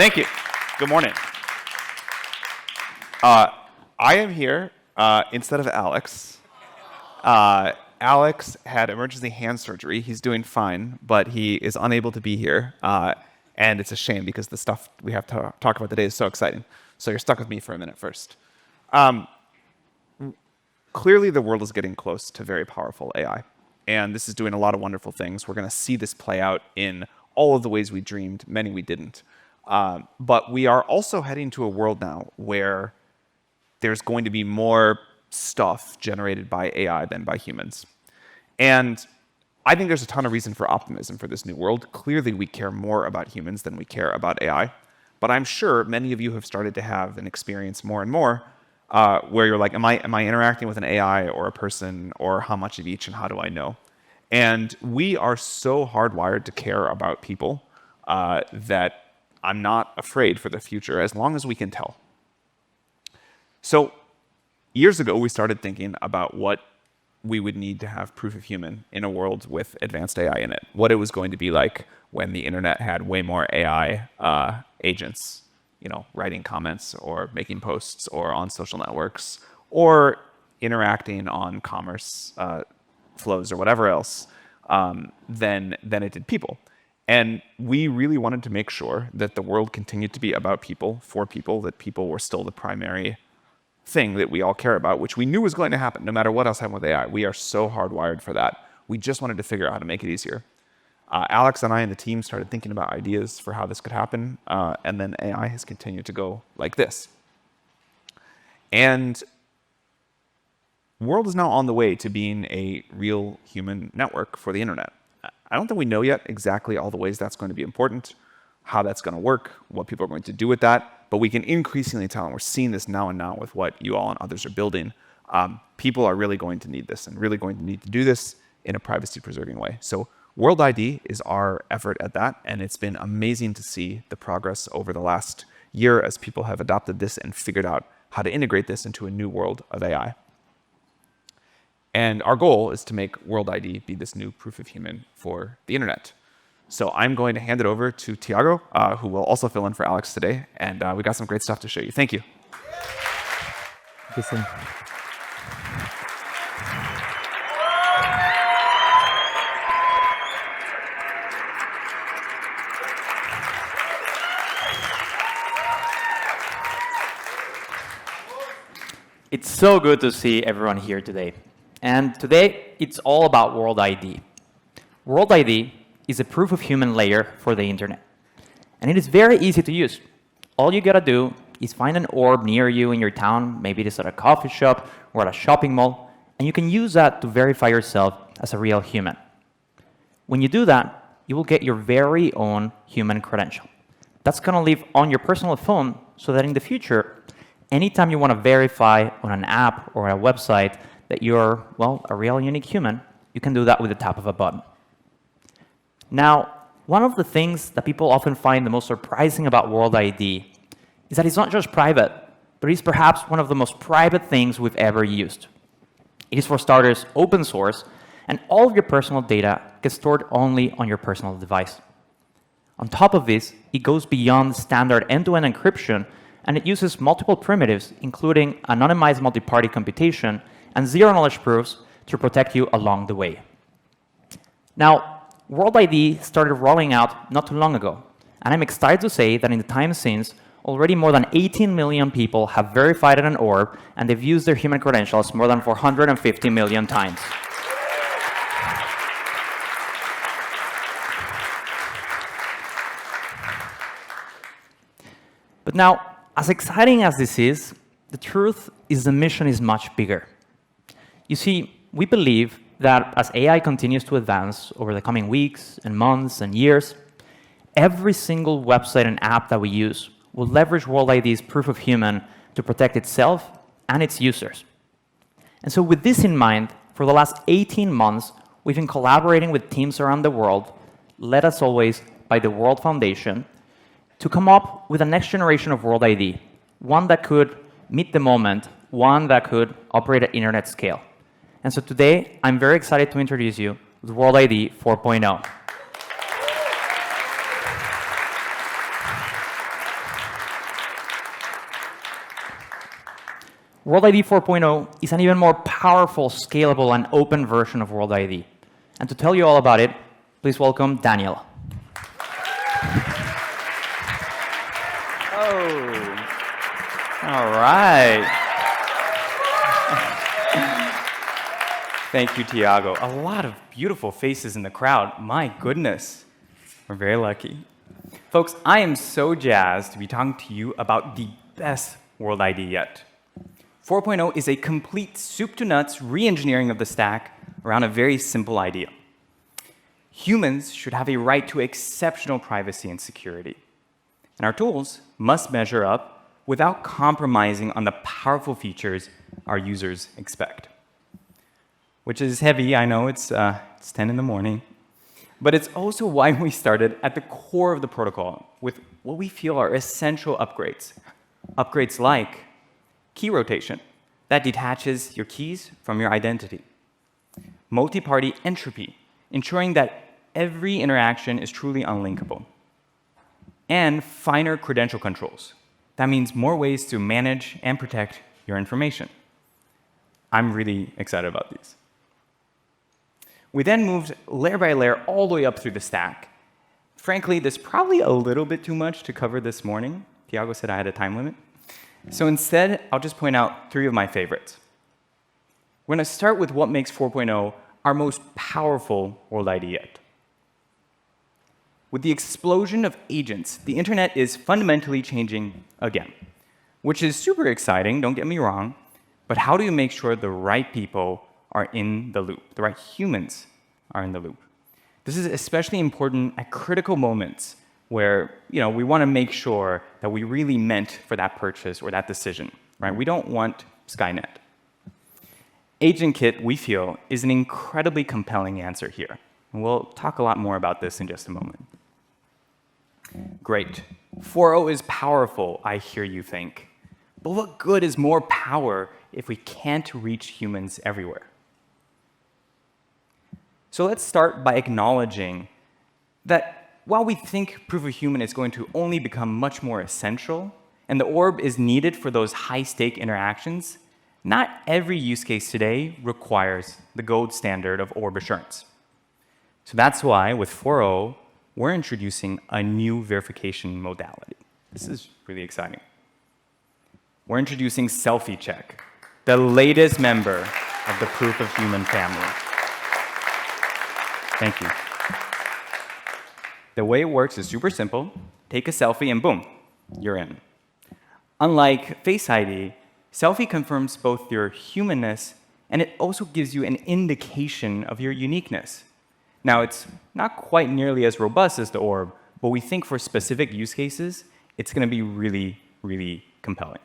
Thank you. Good morning. I am here instead of Alex. Alex had emergency hand surgery. He's doing fine, but he is unable to be here. And it's a shame because the stuff we have to talk about today is so exciting. So you're stuck with me for a minute first. Clearly, the world is getting close to very powerful AI. And this is doing a lot of wonderful things. We're going to see this play out in all of the ways we dreamed, many we didn't. But we are also heading to a world now where there's going to be more stuff generated by AI than by humans. And I think there's a ton of reason for optimism for this new world. Clearly, we care more about humans than we care about AI. But I'm sure many of you have started to have an experience more and more where you're like, am I interacting with an AI or a person, or how much of each and how do I know? And we are so hardwired to care about people that I'm not afraid for the future as long as we can tell. So years ago, we started thinking about what we would need to have proof of human in a world with advanced AI in it, what it was going to be like when the internet had way more AI agents, writing comments or making posts or on social networks or interacting on commerce flows or whatever else than it did people. And we really wanted to make sure that the world continued to be about people, for people, that people were still the primary thing that we all care about, which we knew was going to happen no matter what else happened with AI. We are so hardwired for that. We just wanted to figure out how to make it easier. Alex and I and the team started thinking about ideas for how this could happen, and then AI has continued to go like this. And the world is now on the way to being a real human network for the internet. I don't think we know yet exactly all the ways that's going to be important, how that's going to work, what people are going to do with that, but we can increasingly tell, and we're seeing this now and now with what you all and others are building, people are really going to need this and really going to need to do this in a privacy-preserving way. So World ID is our effort at that, and it's been amazing to see the progress over the last year as people have adopted this and figured out how to integrate this into a new world of AI. And our goal is to make World ID be this new proof of human for the internet. So I'm going to hand it over to Tiago, who will also fill in for Alex today, and we got some great stuff to show you. Thank you. Listen. It's so good to see everyone here today. And today, it's all about World ID. World ID is a proof of human layer for the internet. And it is very easy to use. All you gotta do is find an orb near you in your town, maybe it is at a coffee shop or at a shopping mall, and you can use that to verify yourself as a real human. When you do that, you will get your very own human credential. That's gonna live on your personal phone so that in the future, anytime you wanna verify on an app or a website that you're, well, a real unique human, you can do that with the tap of a button. Now, one of the things that people often find the most surprising about World ID is that it's not just private, but it's perhaps one of the most private things we've ever used. It is, for starters, open source, and all of your personal data gets stored only on your personal device. On top of this, it goes beyond standard end-to-end encryption, and it uses multiple primitives, including anonymized multi-party computation and zero-knowledge proofs to protect you along the way. Now, World ID started rolling out not too long ago, and I'm excited to say that in the time since, already more than 18 million people have verified an orb, and they've used their human credentials more than 450 million times. But now, as exciting as this is, the truth is the mission is much bigger. You see, we believe that as AI continues to advance over the coming weeks and months and years, every single website and app that we use will leverage World ID's proof of human to protect itself and its users. And so with this in mind, for the last 18 months, we've been collaborating with teams around the world, led as always by the World Foundation, to come up with a next generation of World ID, one that could meet the moment, one that could operate at internet scale. And so today, I'm very excited to introduce you to World ID 4.0. World ID 4.0 is an even more powerful, scalable, and open version of World ID. And to tell you all about it, please welcome Daniel. Oh, all right. Thank you, Tiago. A lot of beautiful faces in the crowd. My goodness, we're very lucky. Folks, I am so jazzed to be talking to you about the best World ID yet. 4.0 is a complete soup-to-nuts re-engineering of the stack around a very simple idea. Humans should have a right to exceptional privacy and security. And our tools must measure up without compromising on the powerful features our users expect. Which is heavy, I know, it's 10 in the morning. But it's also why we started at the core of the protocol with what we feel are essential upgrades. Upgrades like key rotation, that detaches your keys from your identity. Multi-party entropy, ensuring that every interaction is truly unlinkable. And finer credential controls. That means more ways to manage and protect your information. I'm really excited about these. We then moved layer by layer all the way up through the stack. Frankly, there's probably a little bit too much to cover this morning. Tiago said I had a time limit. So instead, I'll just point out 3 of my favorites. We're going to start with what makes 4.0 our most powerful World ID yet. With the explosion of agents, the internet is fundamentally changing again, which is super exciting, don't get me wrong, but how do you make sure the right people are in the loop, the right humans are in the loop? This is especially important at critical moments where we want to make sure that we really meant for that purchase or that decision, right? We don't want Skynet. AgentKit, we feel, is an incredibly compelling answer here. And we'll talk a lot more about this in just a moment. Great. 4.0 is powerful, I hear you think. But what good is more power if we can't reach humans everywhere? So let's start by acknowledging that while we think proof of human is going to only become much more essential, and the orb is needed for those high-stake interactions, not every use case today requires the gold standard of orb assurance. So that's why with 4.0, we're introducing a new verification modality. This is really exciting. We're introducing selfie check, the latest member of the proof of human family. Thank you. The way it works is super simple. Take a selfie and boom, you're in. Unlike Face ID, selfie confirms both your humanness and it also gives you an indication of your uniqueness. Now, it's not quite nearly as robust as the orb, but we think for specific use cases, it's going to be really, really compelling.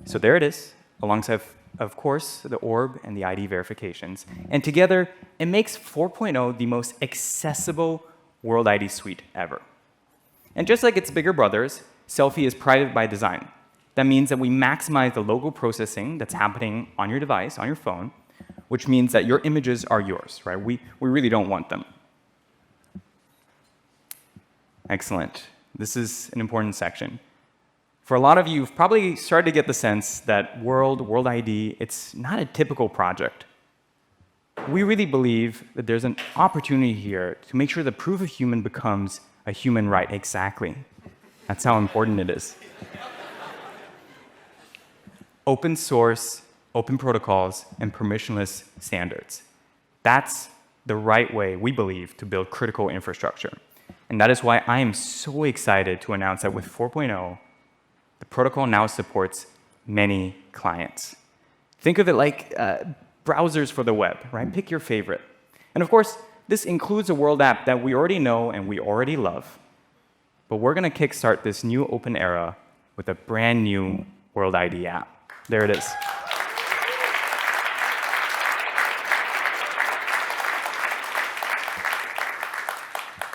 So there it is, alongside, of course, the orb and the ID verifications. And together, it makes 4.0 the most accessible World ID suite ever. And just like its bigger brothers, Selfie is private by design. That means that we maximize the local processing that's happening on your device, on your phone, which means that your images are yours, right? We really don't want them. Excellent. This is an important section. For a lot of you, you've probably started to get the sense that World ID, it's not a typical project. We really believe that there's an opportunity here to make sure the proof of human becomes a human right. Exactly. That's how important it is. Open source, open protocols, and permissionless standards. That's the right way, we believe, to build critical infrastructure. And that is why I am so excited to announce that with 4.0, the protocol now supports many clients. Think of it like browsers for the web, right? Pick your favorite. And of course, this includes a world app that we already know and we already love. But we're going to kickstart this new open era with a brand new World ID app. There it is.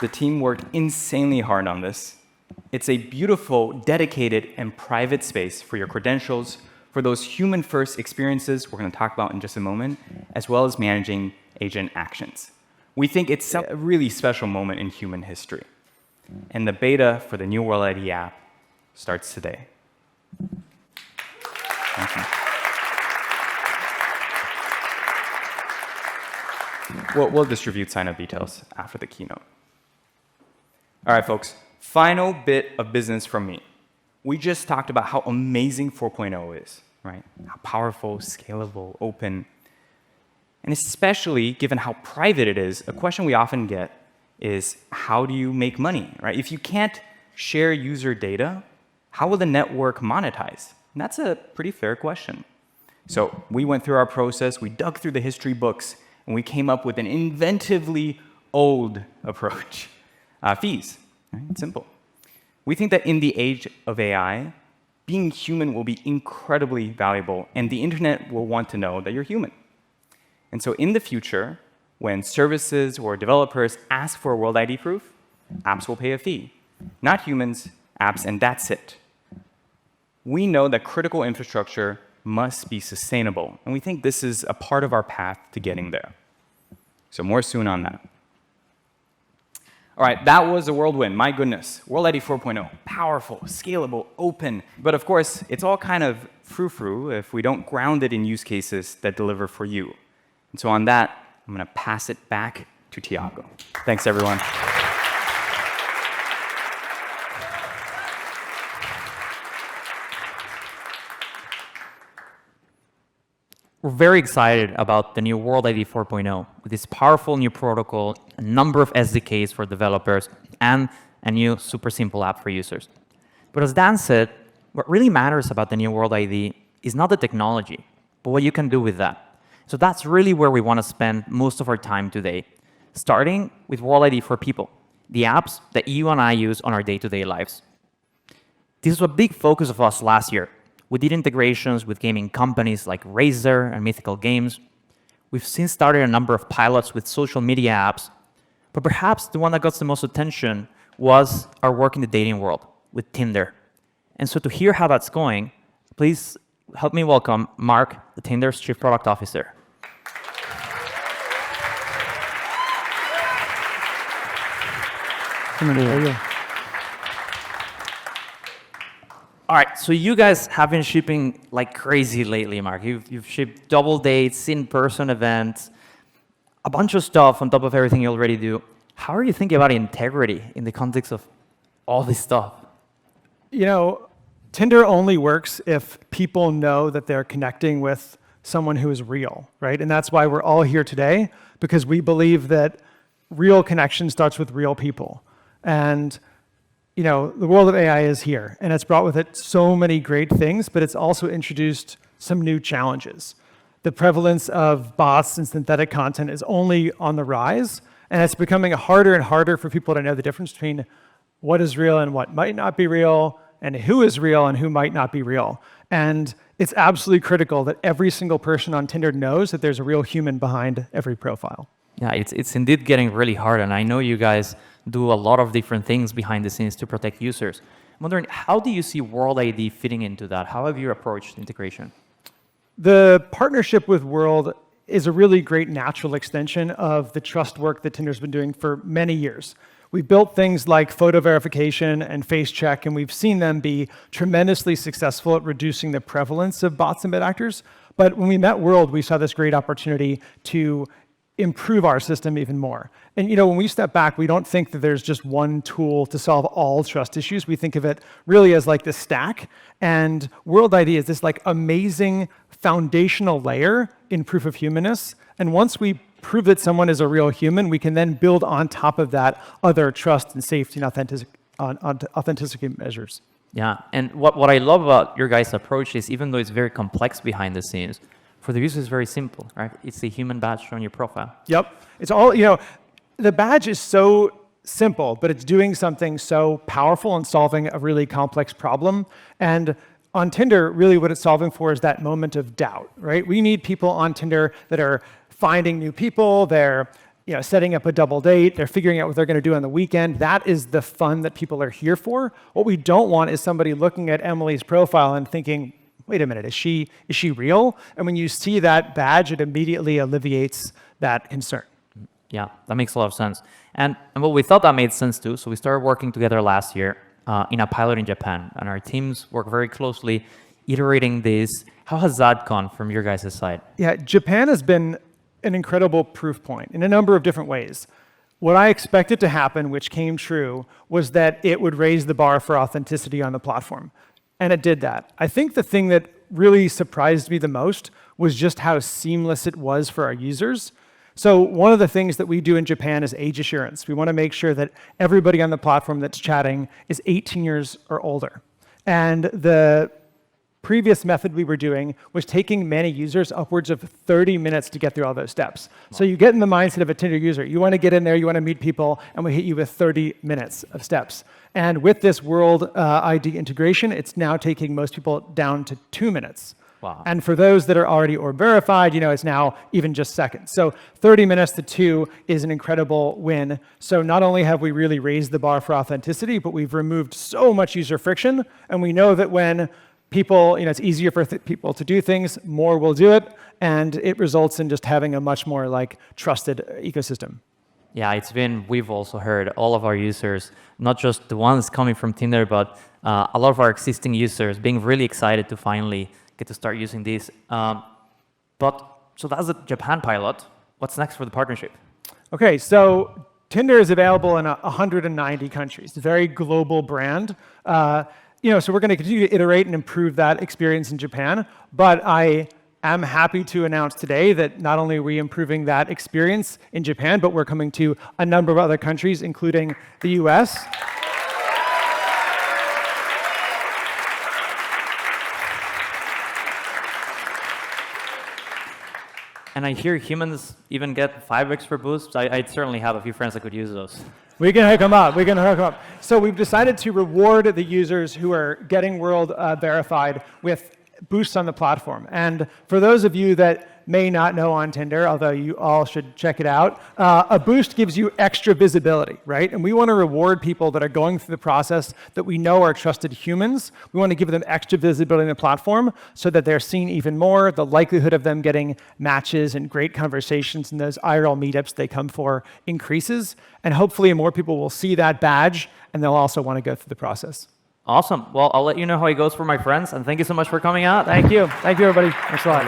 The team worked insanely hard on this. It's a beautiful, dedicated, and private space for your credentials, for those human-first experiences we're going to talk about in just a moment, as well as managing agent actions. We think it's a really special moment in human history. And the beta for the new World ID app starts today. Thank you. We'll distribute sign-up details after the keynote. All right, folks. Final bit of business from me. We just talked about how amazing 4.0 is, right? How powerful, scalable, open. And especially given how private it is, a question we often get is, how do you make money, right? If you can't share user data, how will the network monetize? And that's a pretty fair question. So we went through our process, we dug through the history books, and we came up with an inventively old approach. Fees, right? It's simple. We think that in the age of AI, being human will be incredibly valuable, and the internet will want to know that you're human. And so in the future, when services or developers ask for a World ID proof, apps will pay a fee. Not humans, apps, and that's it. We know that critical infrastructure must be sustainable, and we think this is a part of our path to getting there. So more soon on that. All right, that was a whirlwind. My goodness. World ID 4.0. Powerful, scalable, open. But of course, it's all kind of frou-frou if we don't ground it in use cases that deliver for you. And so on that, I'm going to pass it back to Tiago. Thanks, everyone. We're very excited about the new World ID 4.0 with this powerful new protocol, a number of SDKs for developers, and a new super simple app for users. But as Dan said, what really matters about the new World ID is not the technology, but what you can do with that. So that's really where we want to spend most of our time today, starting with World ID for people, the apps that you and I use on our day-to-day lives. This was a big focus of us last year. We did integrations with gaming companies like Razer and Mythical Games. We've since started a number of pilots with social media apps. But perhaps the one that got the most attention was our work in the dating world with Tinder. And so to hear how that's going, please help me welcome Mark, the Tinder's Chief Product Officer. All right, so you guys have been shipping like crazy lately, Mark. You've shipped double dates, in-person events, a bunch of stuff on top of everything you already do. How are you thinking about integrity in the context of all this stuff? You know, Tinder only works if people know that they're connecting with someone who is real, right? And that's why we're all here today, because we believe that real connection starts with real people. And you know, the world of AI is here, and it's brought with it so many great things, but it's also introduced some new challenges. The prevalence of bots and synthetic content is only on the rise, and it's becoming harder and harder for people to know the difference between what is real and what might not be real, and who is real and who might not be real. And it's absolutely critical that every single person on Tinder knows that there's a real human behind every profile. Yeah, it's indeed getting really hard, and I know you guys do a lot of different things behind the scenes to protect users. I'm wondering, how do you see World ID fitting into that? How have you approached integration? The partnership with World is a really great natural extension of the trust work that Tinder's been doing for many years. We've built things like photo verification and face check, and we've seen them be tremendously successful at reducing the prevalence of bots and bad actors. But when we met World, we saw this great opportunity to improve our system even more. And you know, when we step back, we don't think that there's just one tool to solve all trust issues. We think of it really as like this stack. And World ID is this like amazing foundational layer in proof of humanness. And once we prove that someone is a real human, we can then build on top of that other trust and safety and authenticity measures. Yeah, and what I love about your guys' approach is, even though it's very complex behind the scenes, for the user, it's very simple, right? It's a human badge on your profile. Yep. It's all, you know, the badge is so simple, but it's doing something so powerful and solving a really complex problem. And on Tinder, really what it's solving for is that moment of doubt, right? We need people on Tinder that are finding new people, they're setting up a double date, they're figuring out what they're going to do on the weekend. That is the fun that people are here for. What we don't want is somebody looking at Emily's profile and thinking, wait a minute, is she real? And when you see that badge, it immediately alleviates that concern. Yeah, that makes a lot of sense. And well, we thought that made sense too, so we started working together last year in a pilot in Japan. And our teams work very closely, iterating this, How has that gone from your guys' side? Yeah, Japan has been an incredible proof point in a number of different ways. What I expected to happen, which came true, was that it would raise the bar for authenticity on the platform. And it did that. I think the thing that really surprised me the most was just how seamless it was for our users. So one of the things that we do in Japan is age assurance. We want to make sure that everybody on the platform that's chatting is 18 years or older. And the previous method we were doing was taking many users upwards of 30 minutes to get through all those steps. So you get in the mindset of a Tinder user. You want to get in there, you want to meet people, and we hit you with 30 minutes of steps. And with this World ID integration, it's now taking most people down to 2 minutes. Wow. And for those that are already Orb verified, it's now even just seconds. So 30 minutes to 2 is an incredible win. So not only have we really raised the bar for authenticity, but we've removed so much user friction. And we know that when people, it's easier for people to do things, more will do it. And it results in just having a much more trusted ecosystem. Yeah, we've also heard all of our users, not just the ones coming from Tinder, but a lot of our existing users being really excited to finally get to start using these. So that's the Japan pilot. What's next for the partnership? Okay, so Tinder is available in 190 countries. It's a very global brand. So we're going to continue to iterate and improve that experience in Japan. But I am happy to announce today that not only are we improving that experience in Japan, but we're coming to a number of other countries, including the US. And I hear humans even get 5 extra boosts. I'd certainly have a few friends that could use those. We can hook them up. So we've decided to reward the users who are getting World verified with boosts on the platform. And for those of you that may not know on Tinder, although you all should check it out, a boost gives you extra visibility, right? And we want to reward people that are going through the process that we know are trusted humans. We want to give them extra visibility on the platform so that they're seen even more. The likelihood of them getting matches and great conversations in those IRL meetups they come for increases. And hopefully more people will see that badge and they'll also want to go through the process. Awesome. Well, I'll let you know how it goes for my friends. And thank you so much for coming out. Thank you. Thank you, everybody. Thanks a lot.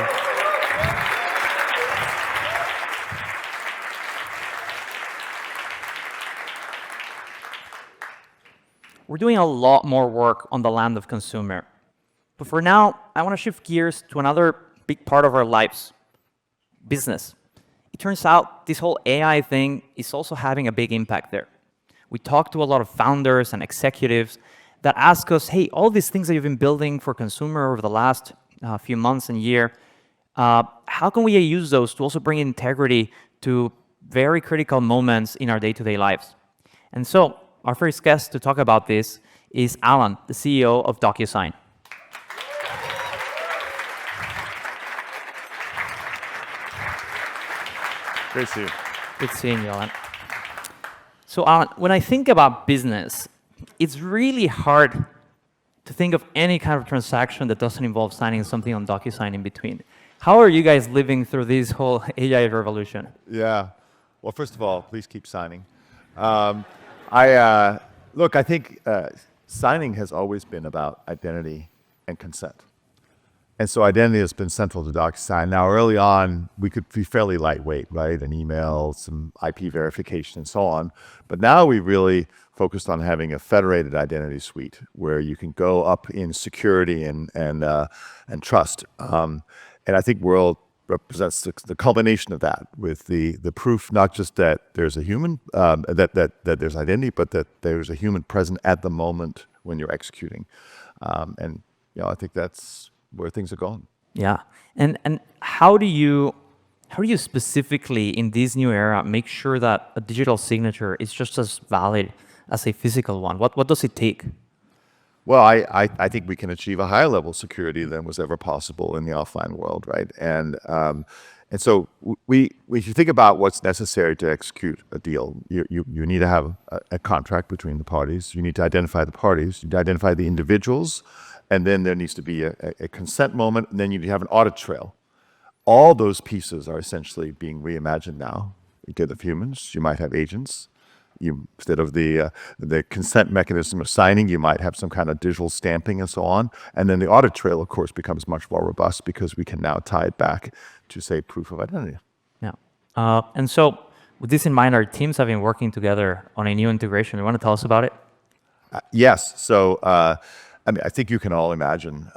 We're doing a lot more work on the land of consumer. But for now, I want to shift gears to another big part of our lives, business. It turns out this whole AI thing is also having a big impact there. We talk to a lot of founders and executives that ask us, hey, all these things that you've been building for consumer over the last few months and year, how can we use those to also bring integrity to very critical moments in our day-to-day lives? And so our first guest to talk about this is Allan, the CEO of Docusign. Great to see you. Good seeing you, Allan. So, Allan, when I think about business, it's really hard to think of any kind of transaction that doesn't involve signing something on Docusign in between. How are you guys living through this whole AI revolution? Yeah. Well, first of all, please keep signing. Look, I think signing has always been about identity and consent. And so identity has been central to Docusign. Now, early on, we could be fairly lightweight, right? An email, some IP verification, and so on. But now we really focused on having a federated identity suite where you can go up in security and trust. And I think World represents the culmination of that, with the proof not just that there's a human, that there's identity, but that there's a human present at the moment when you're executing. And I think that's where things are going. Yeah, and how do you specifically in this new era make sure that a digital signature is just as valid as a physical one? What does it take? Well, I think we can achieve a higher level of security than was ever possible in the offline world, right? And so if you think about what's necessary to execute a deal, you need to have a contract between the parties. You need to identify the parties. You need to identify the individuals. And then there needs to be a consent moment, and then you have an audit trail. All those pieces are essentially being reimagined now. You get the humans, you might have agents, Instead of the consent mechanism of signing, you might have some kind of digital stamping and so on. And then the audit trail, of course, becomes much more robust because we can now tie it back to, say, proof of identity. Yeah. And so with this in mind, our teams have been working together on a new integration. You want to tell us about it? Yes. So, I mean, I think you can all imagine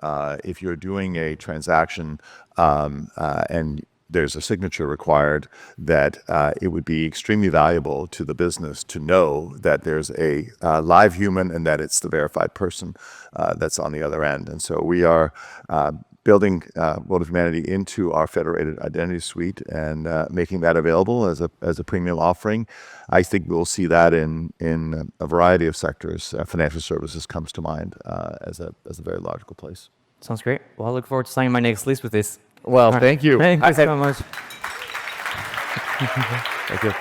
if you're doing a transaction and there's a signature required, that it would be extremely valuable to the business to know that there's a live human and that it's the verified person that's on the other end. And so we are building World of Humanity into our federated identity suite and making that available as a premium offering. I think we'll see that in a variety of sectors. Financial services comes to mind as a very logical place. Sounds great. Well, I look forward to signing my next list with this. Well, All right. thank you. Thank you so much. Thank you.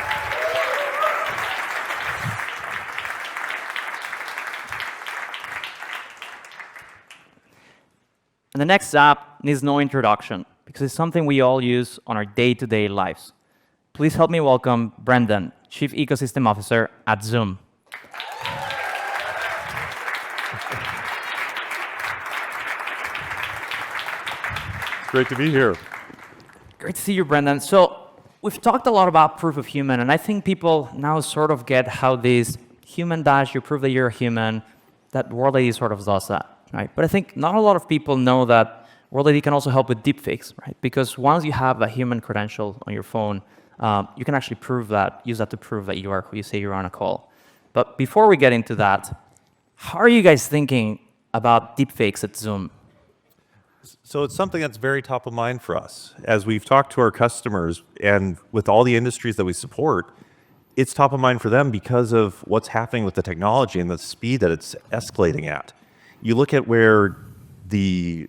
And the next app needs no introduction because it's something we all use on our day-to-day lives. Please help me welcome Brendan, Chief Ecosystem Officer at Zoom. Great to be here. Great to see you, Brendan. So we've talked a lot about proof of human, and I think people now sort of get how this human dash, you prove that you're a human, that World ID sort of does that, right? But I think not a lot of people know that World ID can also help with deepfakes, right? Because once you have a human credential on your phone, you can actually use that to prove that you are who you say you're on a call. But before we get into that, how are you guys thinking about deepfakes at Zoom? So it's something that's very top of mind for us. As we've talked to our customers and with all the industries that we support, it's top of mind for them because of what's happening with the technology and the speed that it's escalating at. You look at where the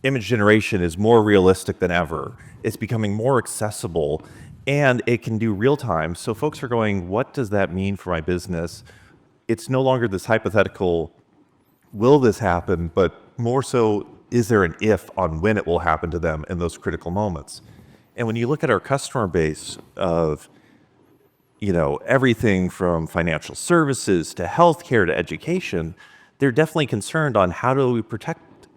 image generation is more realistic than ever. It's becoming more accessible, and it can do real time. So folks are going, what does that mean for my business? It's no longer this hypothetical, will this happen, but more so, is there an if on when it will happen to them in those critical moments? And when you look at our customer base of, everything from financial services to healthcare to education, they're definitely concerned on how do we protect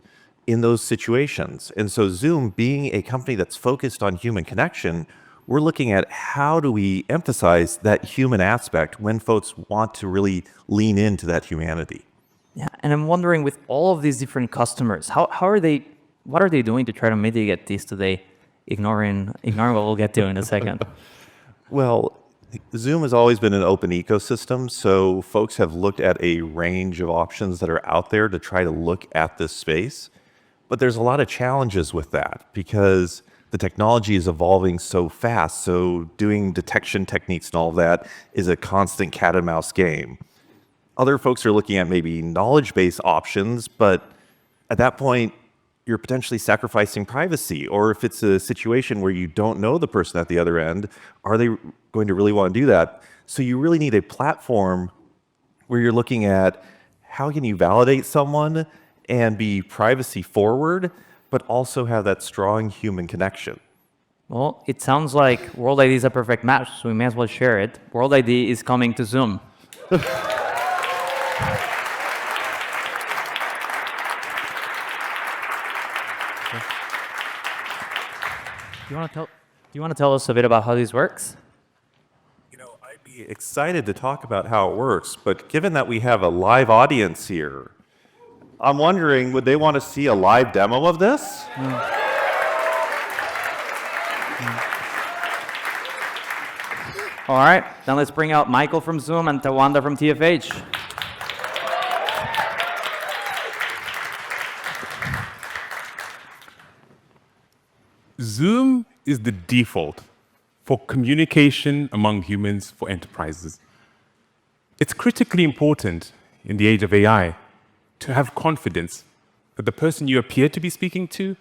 in those situations. And so Zoom, being a company that's focused on human connection, we're looking at how do we emphasize that human aspect when folks want to really lean into that humanity. Yeah, and I'm wondering, with all of these different customers, what are they doing to try to mitigate this today, ignoring what we'll get to in a second? Well, Zoom has always been an open ecosystem, so folks have looked at a range of options that are out there to try to look at this space. But there's a lot of challenges with that because the technology is evolving so fast, so doing detection techniques and all of that is a constant cat and mouse game. Other folks are looking at maybe knowledge-based options, but at that point, you're potentially sacrificing privacy. Or if it's a situation where you don't know the person at the other end, are they going to really want to do that? So you really need a platform where you're looking at how can you validate someone and be privacy forward, but also have that strong human connection. Well, it sounds like World ID is a perfect match, so we may as well share it. World ID is coming to Zoom. Do you want to tell us a bit about how this works? I'd be excited to talk about how it works, but given that we have a live audience here, I'm wondering, would they want to see a live demo of this? All right, then let's bring out Michael from Zoom and Tawanda from TFH. Zoom is the default for communication among humans for enterprises. It's critically important in the age of AI to have confidence that the person you appear to be speaking to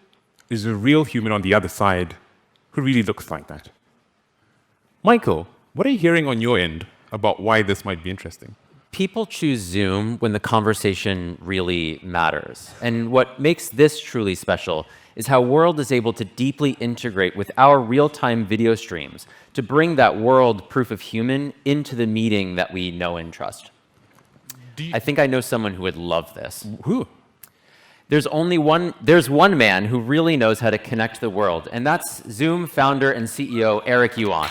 is a real human on the other side who really looks like that. Michael, what are you hearing on your end about why this might be interesting? people choose Zoom when the conversation really matters. And what makes this truly special is how World is able to deeply integrate with our real-time video streams to bring that World proof of human into the meeting that we know and trust. I think I know someone who would love this. Who? There's one man who really knows how to connect the world, and that's Zoom founder and CEO Eric Yuan.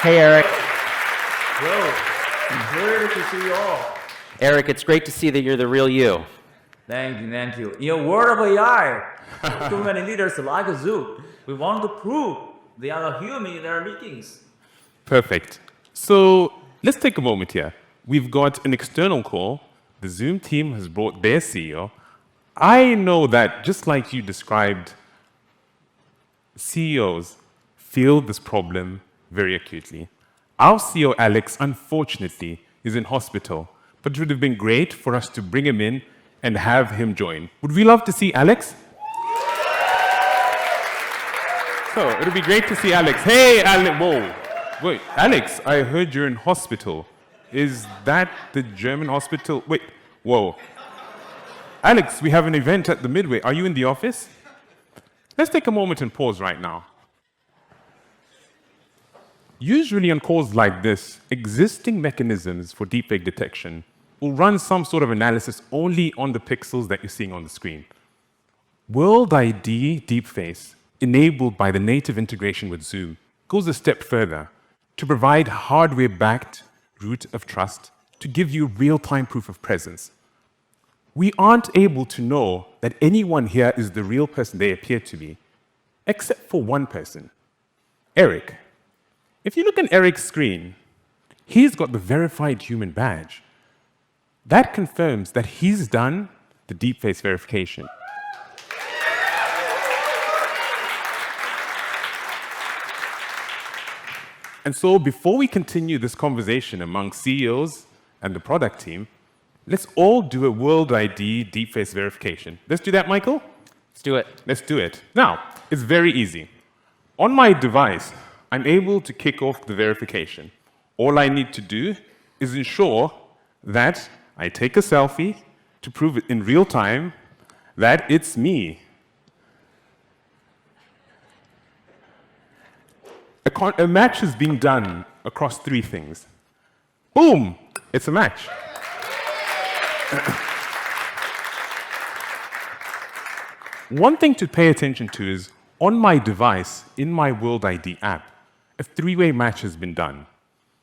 Hey, Eric. Hello. Great to see you all. Eric, it's great to see that you're the real you. Thank you, thank you. In a world of AI, too many leaders like Zoom. We want to prove they are human in their meetings. Perfect. So let's take a moment here. We've got an external call. The Zoom team has brought their CEO. I know that just like you described, CEOs feel this problem very acutely. Our CEO, Alex, unfortunately, is in hospital, but it would have been great for us to bring him in and have him join. Would we love to see Alex? So it would be great to see Alex. Hey, Alex. Whoa. Wait, Alex, I heard you're in hospital. Is that the German hospital? Wait, whoa. Alex, we have an event at the Midway. Are you in the office? Let's take a moment and pause right now. Usually on calls like this, existing mechanisms for deepfake detection will run some sort of analysis only on the pixels that you're seeing on the screen. World ID Deepface, enabled by the native integration with Zoom, goes a step further to provide hardware-backed root of trust to give you real-time proof of presence. We aren't able to know that anyone here is the real person they appear to be, except for one person, Eric. If you look at Eric's screen, he's got the verified human badge. That confirms that he's done the deepface verification. And so before we continue this conversation among CEOs and the product team, let's all do a World ID deepface verification. Let's do that, Michael? Let's do it. Let's do it. Now, it's very easy. On my device, I'm able to kick off the verification. All I need to do is ensure that I take a selfie to prove it in real time that it's me. A match is being done across three things. Boom, it's a match. One thing to pay attention to is, on my device, in my World ID app, a three-way match has been done.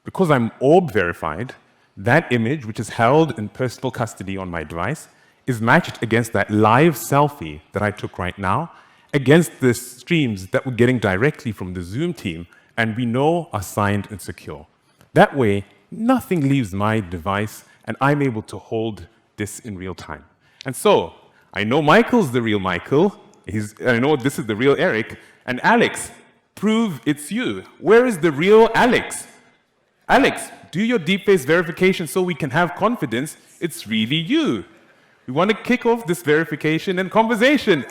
Because I'm orb verified, that image, which is held in personal custody on my device, is matched against that live selfie that I took right now, against the streams that we're getting directly from the Zoom team, and we know are signed and secure. That way, nothing leaves my device, and I'm able to hold this in real time. And so, I know Michael's the real Michael, I know this is the real Eric, and Alex, prove it's you. Where is the real Alex? Alex, do your deepface verification so we can have confidence it's really you. We want to kick off this verification and conversation.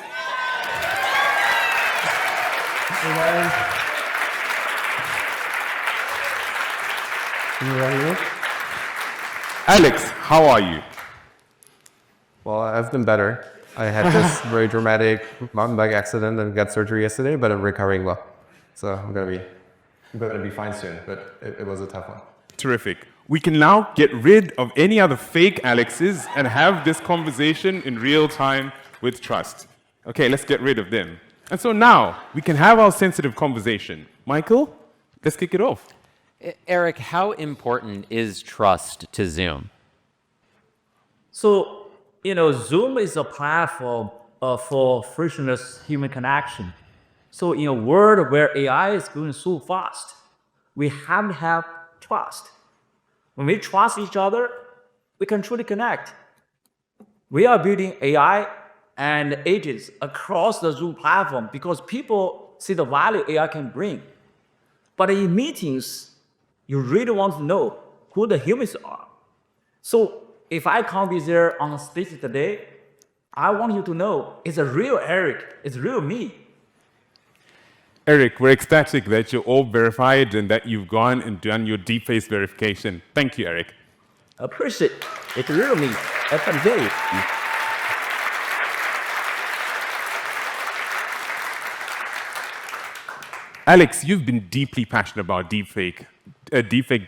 Alex, how are you? Well, I've been better. I had this very dramatic mountain bike accident and got surgery yesterday, but I'm recovering well. So I'm gonna be fine soon, but it was a tough one. Terrific. We can now get rid of any other fake Alexes and have this conversation in real time with trust. Okay, let's get rid of them. And so now we can have our sensitive conversation. Michael, let's kick it off. Eric, how important is trust to Zoom? So, Zoom is a platform for frictionless human connection. So in a world where AI is going so fast, we have to have trust. When we trust each other, we can truly connect. We are building AI and agents across the Zoom platform because people see the value AI can bring. But in meetings, you really want to know who the humans are. So if I can't be there on stage today, I want you to know it's a real Eric, it's real me. Eric, we're ecstatic that you're all verified and that you've gone and done your deep face verification. Thank you, Eric. Appreciate it really. Very. Alex, you've been deeply passionate about deepfake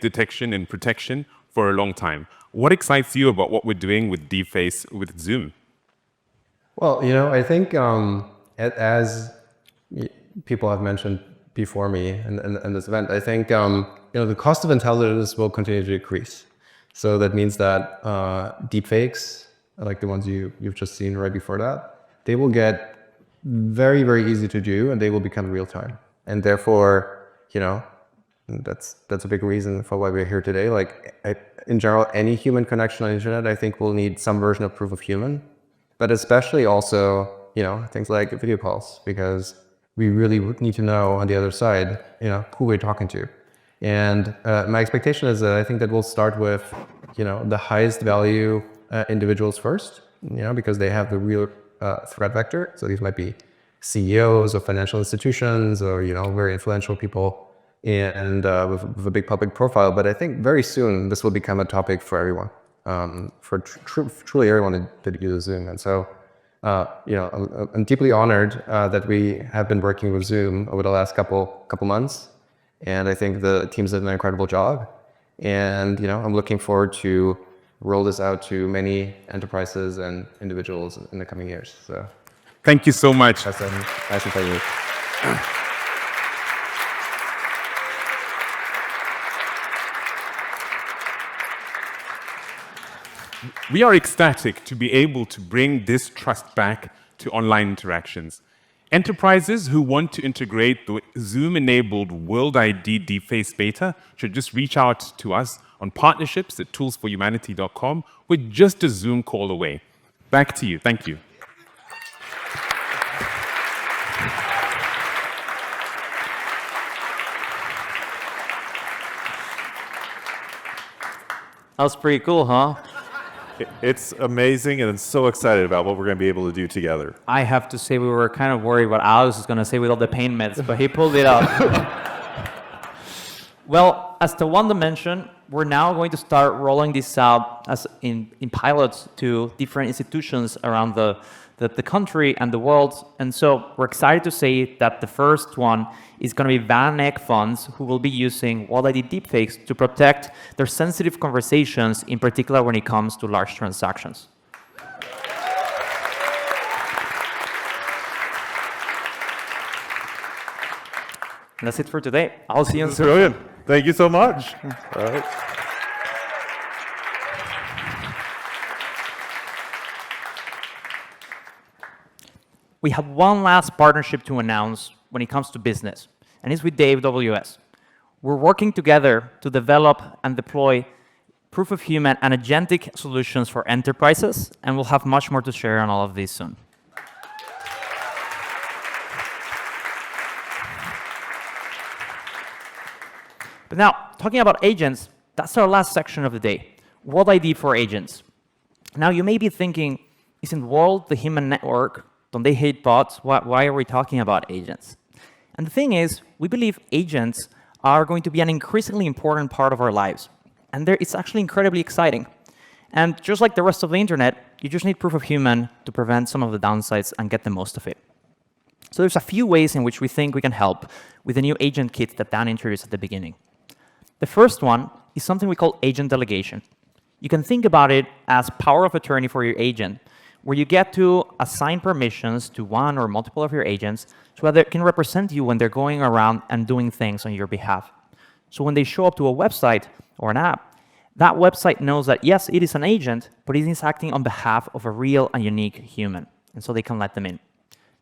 detection and protection for a long time. What excites you about what we're doing with deepface with Zoom? Well, I think as people have mentioned before me in this event, I think the cost of intelligence will continue to decrease. So that means that deepfakes, like the ones you've just seen right before that, they will get very, very easy to do, and they will become real time. And therefore, that's a big reason for why we're here today. Like, in general, any human connection on the internet, I think, will need some version of proof of human, but especially also, things like video calls, because we really would need to know on the other side, who we're talking to. And my expectation is that I think that we'll start with, the highest value individuals first, because they have the real threat vector. So these might be CEOs of financial institutions or, very influential people and with a big public profile. But I think very soon this will become a topic for everyone, for truly everyone that uses Zoom. And so, I'm deeply honored that we have been working with Zoom over the last couple months. And I think the team's done an incredible job. And, I'm looking forward to roll this out to many enterprises and individuals in the coming years. So. Thank you so much. That's nice to thank you. We are ecstatic to be able to bring this trust back to online interactions. Enterprises who want to integrate the Zoom-enabled World ID deepface beta should just reach out to us on partnerships@toolsforhumanity.com. We're just a Zoom call away. Back to you. Thank you. That was pretty cool, huh? It's amazing, and I'm so excited about what we're going to be able to do together. I have to say we were kind of worried what Alex was going to say with all the pain meds, but he pulled it out. Well, as Tawanda mentioned, we're now going to start rolling this out as in pilots to different institutions around the country and the world. And so we're excited to say that the first one is going to be Van Eck funds who will be using World ID deepfakes to protect their sensitive conversations, in particular when it comes to large transactions. And that's it for today. I'll see you soon. Brilliant. Thank you so much. All right. We have one last partnership to announce when it comes to business, and it's with AWS. We're working together to develop and deploy proof of human and agentic solutions for enterprises, and we'll have much more to share on all of these soon. But now, talking about agents, that's our last section of the day, World ID for agents. Now, you may be thinking, isn't World the human network? Don't they hate bots? Why are we talking about agents? And the thing is, we believe agents are going to be an increasingly important part of our lives. And it's actually incredibly exciting. And just like the rest of the internet, you just need proof of human to prevent some of the downsides and get the most of it. So there's a few ways in which we think we can help with the new AgentKit that Dan introduced at the beginning. The first one is something we call agent delegation. You can think about it as power of attorney for your agent, where you get to assign permissions to one or multiple of your agents so that they can represent you when they're going around and doing things on your behalf. So when they show up to a website or an app, that website knows that, yes, it is an agent, but it is acting on behalf of a real and unique human, and so they can let them in.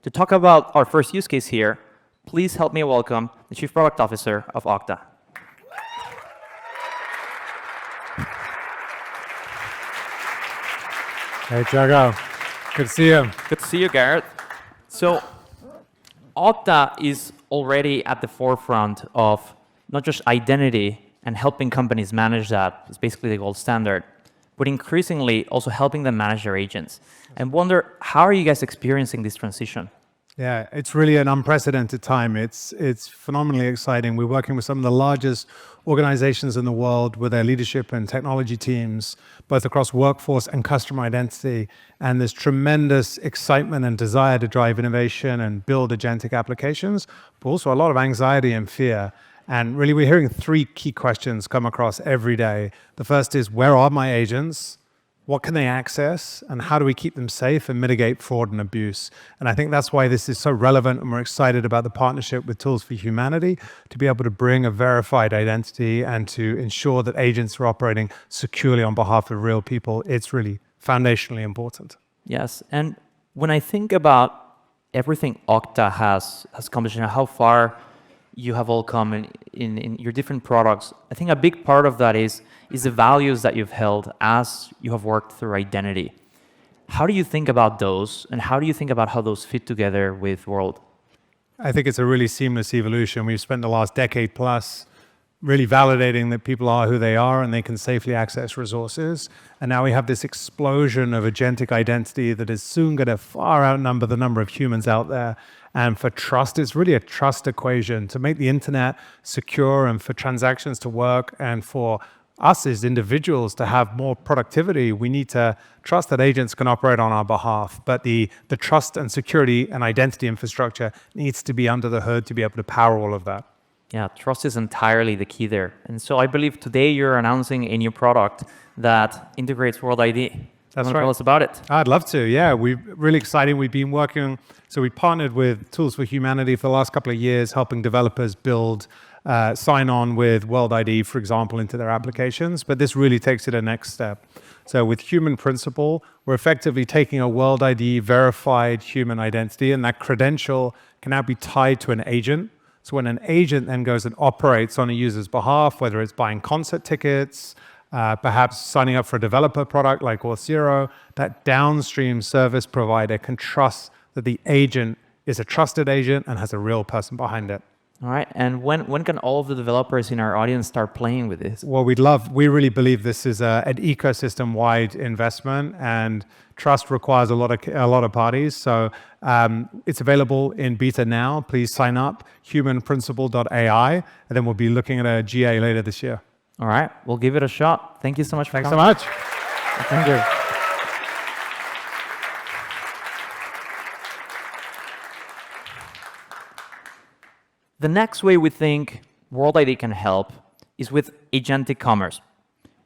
To talk about our first use case here, please help me welcome the Chief Product Officer of Okta. Hey, Thiago. Good to see you. Good to see you, Gareth. So Okta is already at the forefront of not just identity and helping companies manage that. It's basically the gold standard, but increasingly also helping them manage their agents. And wonder, how are you guys experiencing this transition? Yeah, it's really an unprecedented time. It's phenomenally exciting. We're working with some of the largest organizations in the world with their leadership and technology teams, both across workforce and customer identity. And there's tremendous excitement and desire to drive innovation and build agentic applications, but also a lot of anxiety and fear. And really, we're hearing three key questions come across every day. The first is, where are my agents? What can they access, and how do we keep them safe and mitigate fraud and abuse? And I think that's why this is so relevant, and we're excited about the partnership with Tools for Humanity to be able to bring a verified identity and to ensure that agents are operating securely on behalf of real people. It's really foundationally important. Yes, and when I think about everything Okta has accomplished and how far you have all come in your different products, I think a big part of that is the values that you've held as you have worked through identity. How do you think about those, and how do you think about how those fit together with World? I think it's a really seamless evolution. We've spent the last decade plus really validating that people are who they are and they can safely access resources. And now we have this explosion of agentic identity that is soon going to far outnumber the number of humans out there. And for trust, it's really a trust equation to make the internet secure and for transactions to work and for us as individuals to have more productivity. We need to trust that agents can operate on our behalf, but the trust and security and identity infrastructure needs to be under the hood to be able to power all of that. Yeah, trust is entirely the key there. And so I believe today you're announcing a new product that integrates World ID. That's right. right. Tell us about it. I'd love to. Yeah, we're really exciting. We've been working, so we partnered with Tools for Humanity for the last couple of years, helping developers build, sign on with World ID, for example, into their applications. But this really takes it a next step. So with Human Principal, we're effectively taking a World ID verified human identity, and that credential can now be tied to an agent. So when an agent then goes and operates on a user's behalf, whether it's buying concert tickets, perhaps signing up for a developer product like Auth0, that downstream service provider can trust that the agent is a trusted agent and has a real person behind it. All right, and when can all of the developers in our audience start playing with this? Well, we really believe this is an ecosystem-wide investment, and trust requires a lot of parties. So it's available in beta now. Please sign up, humanprinciple.ai, and then we'll be looking at a GA later this year. All right, we'll give it a shot. Thank you so much for Thanks coming. so much. Thank you. The next way we think World ID can help is with agentic commerce.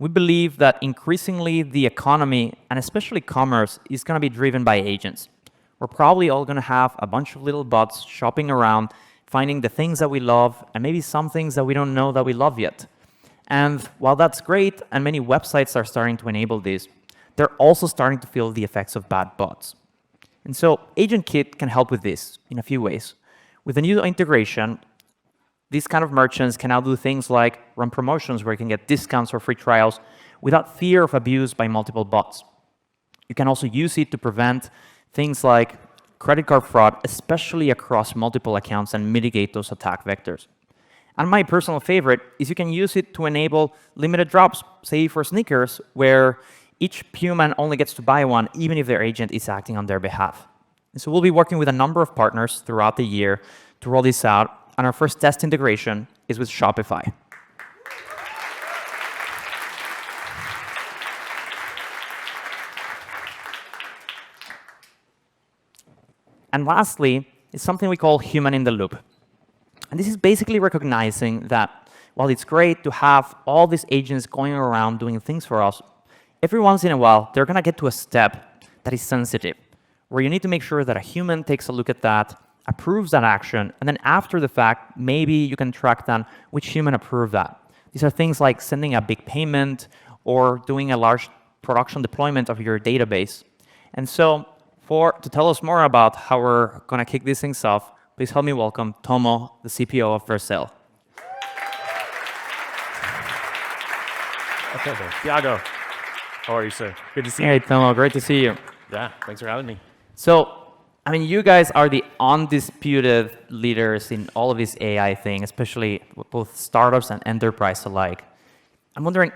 We believe that increasingly the economy, and especially commerce, is going to be driven by agents. We're probably all going to have a bunch of little bots shopping around, finding the things that we love, and maybe some things that we don't know that we love yet. And while that's great, and many websites are starting to enable this, they're also starting to feel the effects of bad bots. And so AgentKit can help with this in a few ways. With a new integration, these kind of merchants can now do things like run promotions where you can get discounts or free trials without fear of abuse by multiple bots. You can also use it to prevent things like credit card fraud, especially across multiple accounts, and mitigate those attack vectors. And my personal favorite is you can use it to enable limited drops, say for sneakers, where each human only gets to buy one, even if their agent is acting on their behalf. And so we'll be working with a number of partners throughout the year to roll this out. And our first test integration is with Shopify. And lastly, is something we call human in the loop. And this is basically recognizing that while it's great to have all these agents going around doing things for us, every once in a while, they're going to get to a step that is sensitive, where you need to make sure that a human takes a look at that, approves that action, and then after the fact, maybe you can track down which human approved that. These are things like sending a big payment or doing a large production deployment of your database. And so to tell us more about how we're going to kick these things off, please help me welcome Tomo, the CPO of Vercel. Okay, Thiago. How are you, sir? Good to see you. Hey, Tomo, great to see you. Yeah, thanks for having me. So, I mean, you guys are the undisputed leaders in all of this AI thing, especially with both startups and enterprise alike. I'm wondering,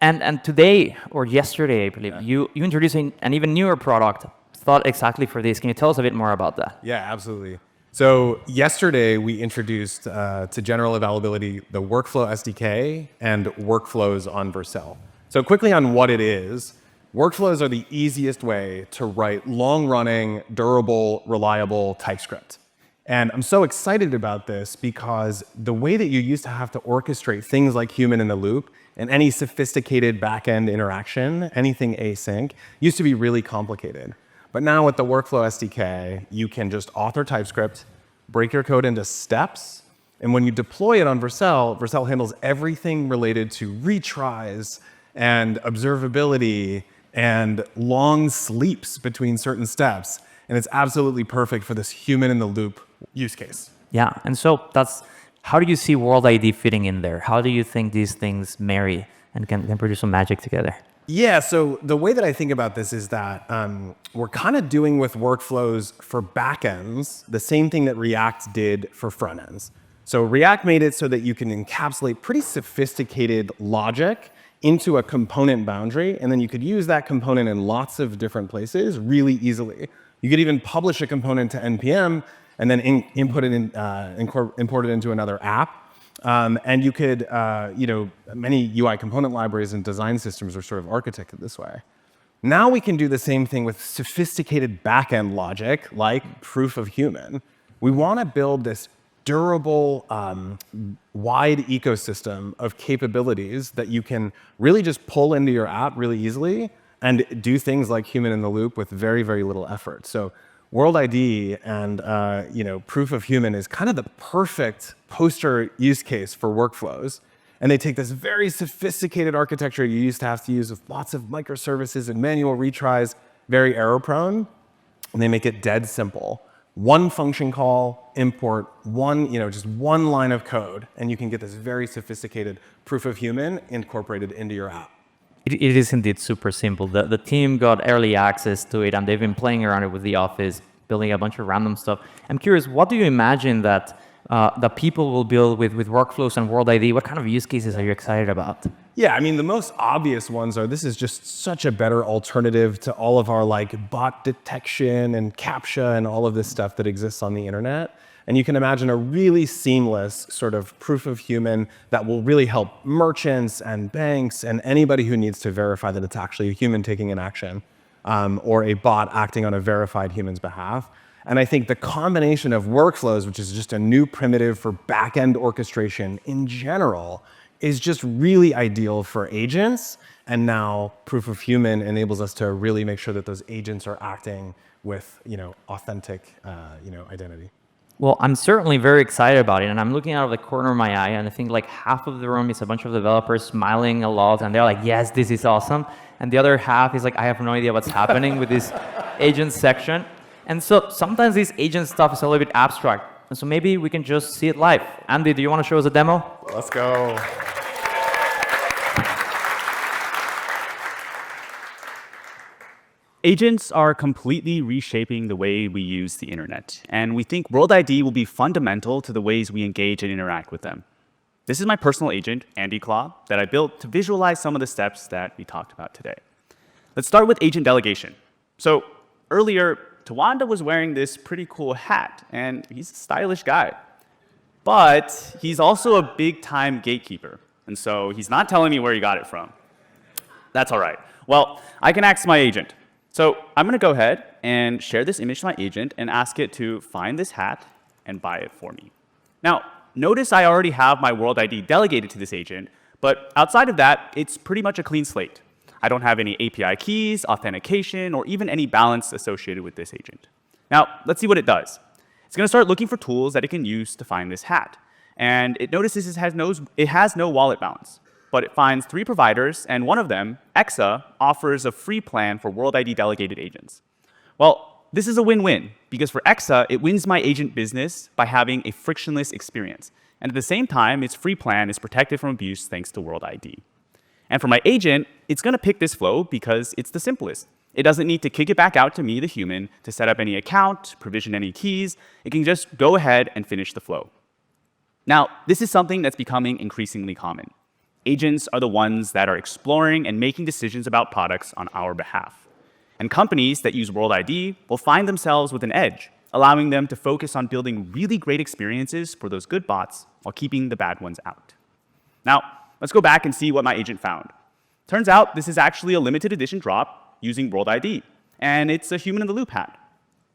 and today or yesterday, I believe, you introduced an even newer product, thought exactly for this. Can you tell us a bit more about that? Yeah, absolutely. So yesterday we introduced to general availability the Workflow SDK and workflows on Vercel. So quickly on what it is, workflows are the easiest way to write long-running, durable, reliable TypeScript. And I'm so excited about this because the way that you used to have to orchestrate things like human in the loop and any sophisticated back-end interaction, anything async, used to be really complicated. But now with the Workflow SDK, you can just author TypeScript, break your code into steps, and when you deploy it on Vercel, Vercel handles everything related to retries and observability and long sleeps between certain steps. And it's absolutely perfect for this human-in-the-loop use case. Yeah, and so how do you see World ID fitting in there? How do you think these things marry and can produce some magic together? Yeah, so the way that I think about this is that we're kind of doing with workflows for backends the same thing that React did for front ends. So React made it so that you can encapsulate pretty sophisticated logic into a component boundary, and then you could use that component in lots of different places really easily. You could even publish a component to NPM and then import it into another app. And you could, many UI component libraries and design systems are sort of architected this way. Now we can do the same thing with sophisticated backend logic like proof of human. We want to build this durable, wide ecosystem of capabilities that you can really just pull into your app really easily and do things like human in the loop with very, very little effort. So World ID and proof of human is kind of the perfect poster use case for workflows. And they take this very sophisticated architecture you used to have to use with lots of microservices and manual retries, very error prone, and they make it dead simple. One function call, import, just one line of code, and you can get this very sophisticated proof of human incorporated into your app. It is indeed super simple. The team got early access to it, and they've been playing around it with the office, building a bunch of random stuff. I'm curious, what do you imagine that people will build with workflows and World ID? What kind of use cases are you excited about? Yeah, I mean, the most obvious ones are this is just such a better alternative to all of our bot detection and CAPTCHA and all of this stuff that exists on the internet. And you can imagine a really seamless sort of proof of human that will really help merchants and banks and anybody who needs to verify that it's actually a human taking an action or a bot acting on a verified human's behalf. And I think the combination of workflows, which is just a new primitive for back-end orchestration in general, is just really ideal for agents. And now proof of human enables us to really make sure that those agents are acting with authentic identity. Well, I'm certainly very excited about it, and I'm looking out of the corner of my eye, and I think half of the room is a bunch of developers smiling a lot, and they're like, yes, this is awesome. And the other half is I have no idea what's happening with this agent section. And so sometimes this agent stuff is a little bit abstract, and so maybe we can just see it live. Andy, do you want to show us a demo? Let's go. Agents are completely reshaping the way we use the internet, and we think World ID will be fundamental to the ways we engage and interact with them. This is my personal agent, Andy Claw, that I built to visualize some of the steps that we talked about today. Let's start with agent delegation. So earlier, Tawanda was wearing this pretty cool hat, and he's a stylish guy. But he's also a big-time gatekeeper, and so he's not telling me where he got it from. That's all right. Well, I can ask my agent. So I'm going to go ahead and share this image to my agent and ask it to find this hat and buy it for me. Now, notice I already have my World ID delegated to this agent, but outside of that, it's pretty much a clean slate. I don't have any API keys, authentication, or even any balance associated with this agent. Now, let's see what it does. It's going to start looking for tools that it can use to find this hat. And it notices it has no wallet balance. But it finds 3 providers, and one of them, Exa, offers a free plan for World ID delegated agents. Well, this is a win-win, because for Exa, it wins my agent business by having a frictionless experience. And at the same time, its free plan is protected from abuse thanks to World ID. And for my agent, it's going to pick this flow because it's the simplest. It doesn't need to kick it back out to me, the human, to set up any account, provision any keys. It can just go ahead and finish the flow. Now, this is something that's becoming increasingly common. Agents are the ones that are exploring and making decisions about products on our behalf. And companies that use World ID will find themselves with an edge, allowing them to focus on building really great experiences for those good bots while keeping the bad ones out. Now, let's go back and see what my agent found. Turns out this is actually a limited edition drop using World ID, and it's a human-in-the-loop hat.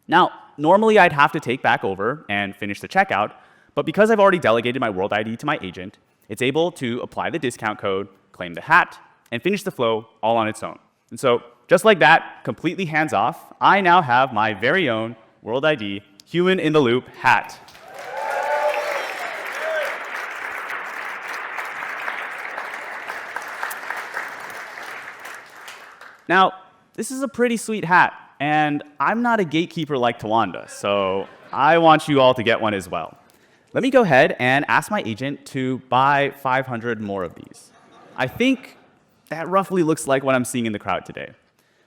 Now, normally I'd have to take back over and finish the checkout, but because I've already delegated my World ID to my agent, it's able to apply the discount code, claim the hat, and finish the flow all on its own. And so, just like that, completely hands-off, I now have my very own World ID human-in-the-loop hat. Now, this is a pretty sweet hat, and I'm not a gatekeeper like Tawanda, so I want you all to get one as well. Let me go ahead and ask my agent to buy 500 more of these. I think that roughly looks like what I'm seeing in the crowd today.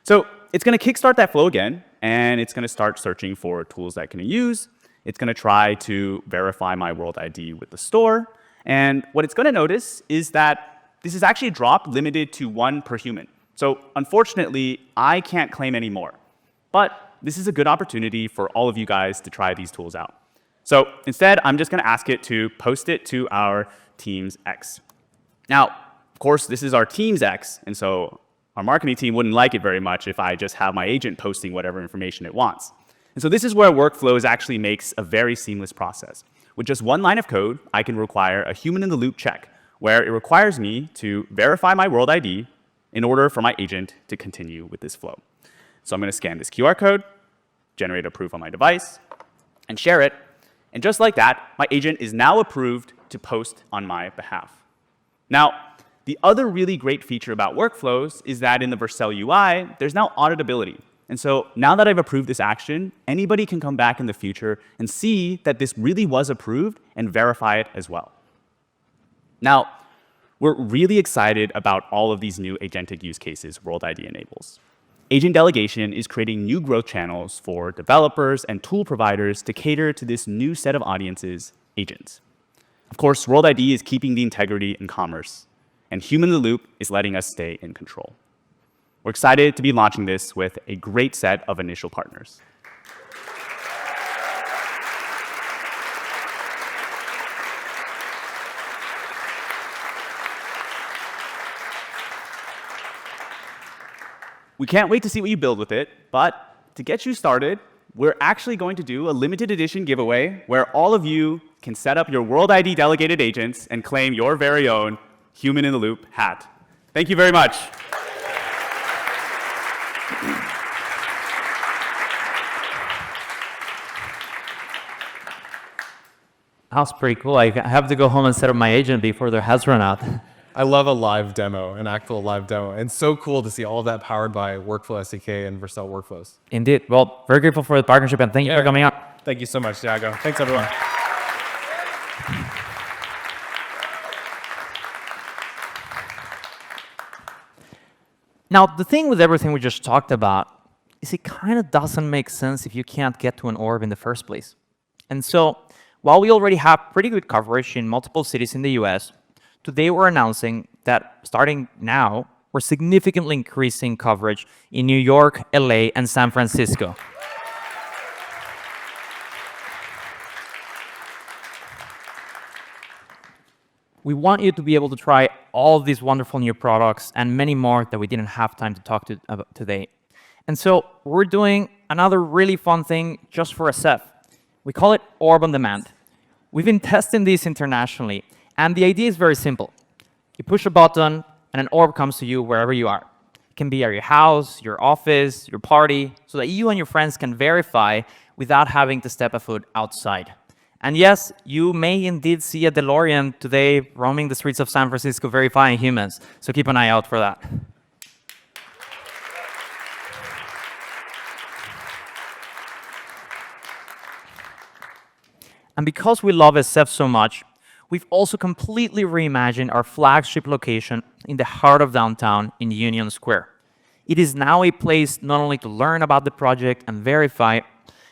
So it's going to kickstart that flow again, and it's going to start searching for tools that it can use. It's going to try to verify my World ID with the store. And what it's going to notice is that this is actually a drop limited to 1 per human. So unfortunately, I can't claim any more. But this is a good opportunity for all of you guys to try these tools out. So instead, I'm just going to ask it to post it to our Teams X. Now, of course, this is our Teams X, and so our marketing team wouldn't like it very much if I just have my agent posting whatever information it wants. And so this is where workflows actually makes a very seamless process. With just 1 line of code, I can require a human-in-the-loop check, where it requires me to verify my World ID in order for my agent to continue with this flow. So I'm going to scan this QR code, generate a proof on my device, and share it. And just like that, my agent is now approved to post on my behalf. Now, the other really great feature about workflows is that in the Vercel UI, there's now auditability. And so now that I've approved this action, anybody can come back in the future and see that this really was approved and verify it as well. Now, we're really excited about all of these new agentic use cases World ID enables. Agent delegation is creating new growth channels for developers and tool providers to cater to this new set of audiences, agents. Of course, World ID is keeping the integrity in commerce, and human-in-the-loop is letting us stay in control. We're excited to be launching this with a great set of initial partners. We can't wait to see what you build with it, but to get you started, we're actually going to do a limited edition giveaway where all of you can set up your World ID delegated agents and claim your very own human-in-the-loop hat. Thank you very much. That's pretty cool. I have to go home and set up my agent before their hats run out. I love a live demo, an actual live demo. And so cool to see all of that powered by Workflow SDK and Vercel workflows. Indeed. Well, very grateful for the partnership, and thank you for coming out. Thank you so much, Thiago. Thanks, everyone. Now, the thing with everything we just talked about is it kind of doesn't make sense if you can't get to an orb in the first place. And so, while we already have pretty good coverage in multiple cities in the US, today we're announcing that starting now, we're significantly increasing coverage in New York, LA, and San Francisco. We want you to be able to try all of these wonderful new products and many more that we didn't have time to talk about today. And so we're doing another really fun thing just for SF. We call it Orb on Demand. We've been testing this internationally, and the idea is very simple. You push a button, and an orb comes to you wherever you are. It can be at your house, your office, your party, so that you and your friends can verify without having to step a foot outside. And yes, you may indeed see a DeLorean today roaming the streets of San Francisco verifying humans, so keep an eye out for that. And because we love SF so much, we've also completely reimagined our flagship location in the heart of downtown in Union Square. It is now a place not only to learn about the project and verify,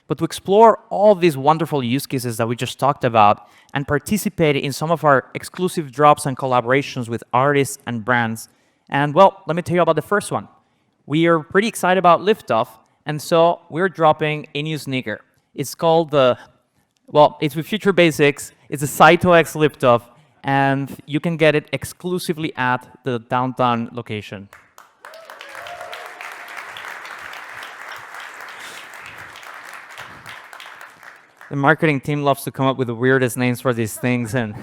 but to explore all of these wonderful use cases that we just talked about and participate in some of our exclusive drops and collaborations with artists and brands. And well, let me tell you about the first one. we are pretty excited about liftoff, and so we're dropping a new sneaker. It's called it's with Future Basics. It's a Saito X liftoff, and you can get it exclusively at the downtown location. The marketing team loves to come up with the weirdest names for these things, and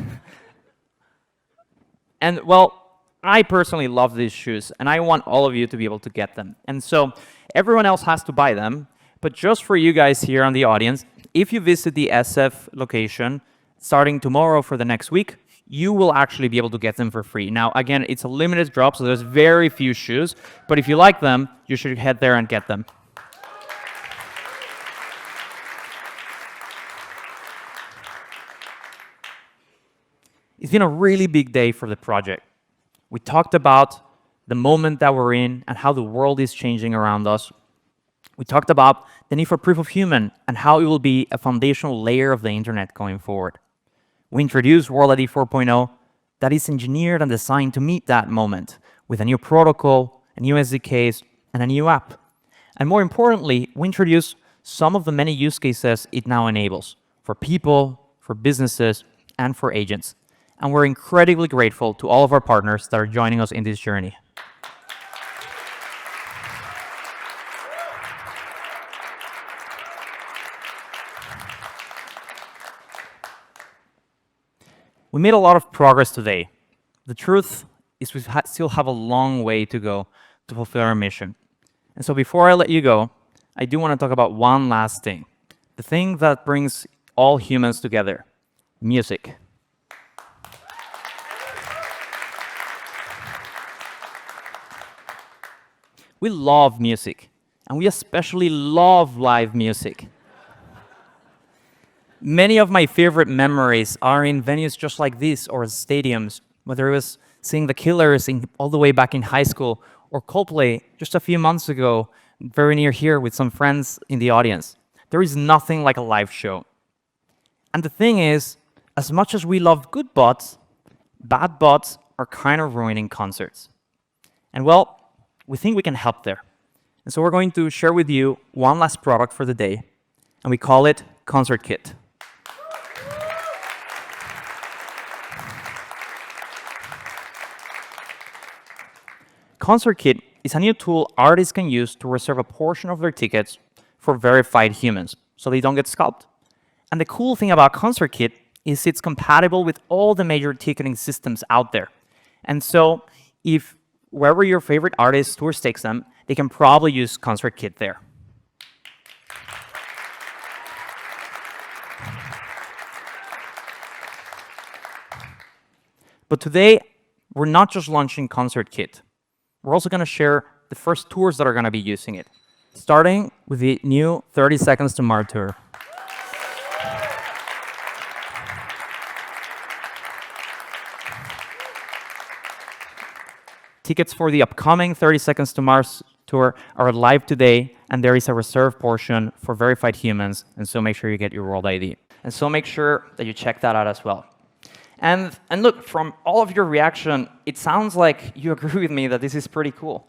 well, I personally love these shoes, and I want all of you to be able to get them. And so everyone else has to buy them, but just for you guys here on the audience, if you visit the SF location starting tomorrow for the next week, you will actually be able to get them for free. Now, again, it's a limited drop, so there's very few shoes, but if you like them, you should head there and get them. It's been a really big day for the project. We talked about the moment that we're in and how the world is changing around us. We talked about the need for proof of human and how it will be a foundational layer of the internet going forward. We introduced World ID 4.0 that is engineered and designed to meet that moment with a new protocol, a new SDKs, and a new app. And more importantly, we introduced some of the many use cases it now enables for people, for businesses, and for agents. And we're incredibly grateful to all of our partners that are joining us in this journey. We made a lot of progress today. The truth is we still have a long way to go to fulfill our mission. And so before I let you go, I do want to talk about one last thing. The thing that brings all humans together, music. We love music, and we especially love live music. Many of my favorite memories are in venues just like this or stadiums, whether it was seeing the Killers all the way back in high school or Coldplay just a few months ago, very near here with some friends in the audience. There is nothing like a live show. And the thing is, as much as we love good bots, bad bots are kind of ruining concerts. And well, we think we can help there. And so we're going to share with you one last product for the day, and we call it ConcertKit. ConcertKit is a new tool artists can use to reserve a portion of their tickets for verified humans, so they don't get scalped. And the cool thing about ConcertKit is it's compatible with all the major ticketing systems out there. And so if wherever your favorite artist tour takes them, they can probably use ConcertKit there. But today, we're not just launching ConcertKit. We're also going to share the first tours that are going to be using it, starting with the new 30 Seconds to Mars tour. Tickets for the upcoming 30 Seconds to Mars tour are live today, and there is a reserved portion for verified humans, and so make sure you get your World ID. And so make sure that you check that out as well. And look, from all of your reaction, it sounds like you agree with me that this is pretty cool.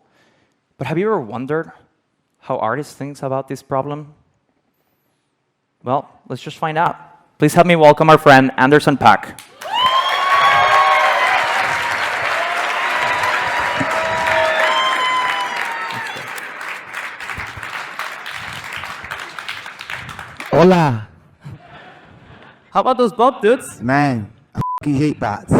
But have you ever wondered how artists think about this problem? Well, let's just find out. Please help me welcome our friend, Anderson Paak. Hola. How about those bump dudes? Man, I f***ing hate bots.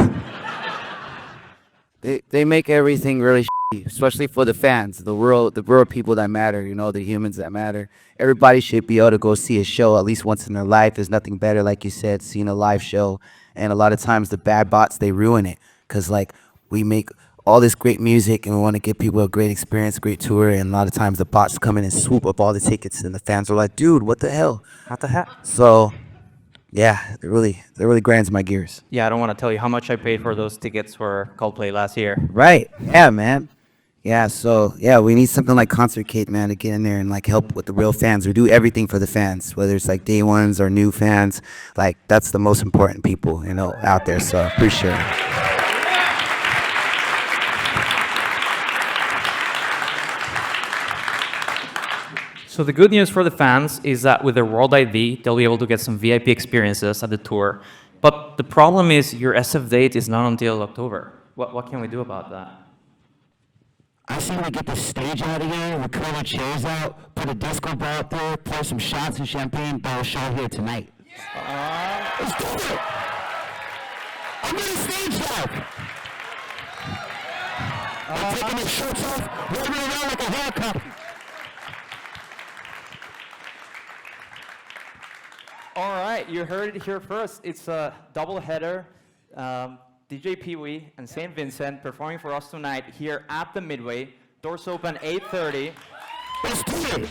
They make everything really shitty, especially for the fans, the real people that matter, you know, the humans that matter. Everybody should be able to go see a show at least once in their life. There's nothing better, like you said, seeing a live show. And a lot of times the bad bots, they ruin it. Because, like, we make all this great music and we want to give people a great experience, great tour, and a lot of times the bots come in and swoop up all the tickets and the fans are like, dude, what the hell? What the heck? So, yeah, that really grinds my gears. Yeah, I don't want to tell you how much I paid for those tickets for Coldplay last year. Right. Yeah, man. Yeah, so, yeah, we need something like ConcertKit, man, to get in there and, like, help with the real fans. We do everything for the fans, whether it's, like, day ones or new fans. Like, that's the most important people, you know, out there, so I appreciate it. So the good news for the fans is that with their World ID, they'll be able to get some VIP experiences at the tour. But the problem is your SF date is not until October. What can we do about that? I say we get the stage out of here, we clear the chairs out, put a disco ball out there, pour some shots and champagne, but we'll show here tonight. Let's do it! I'm in the stage dive! I'm taking my shirts off, rolling around like a helicopter. All right, you heard it here first. It's a double header. DJ Pee-wee and St. Vincent performing for us tonight here at the Midway. Doors open 8:30. Let's do it!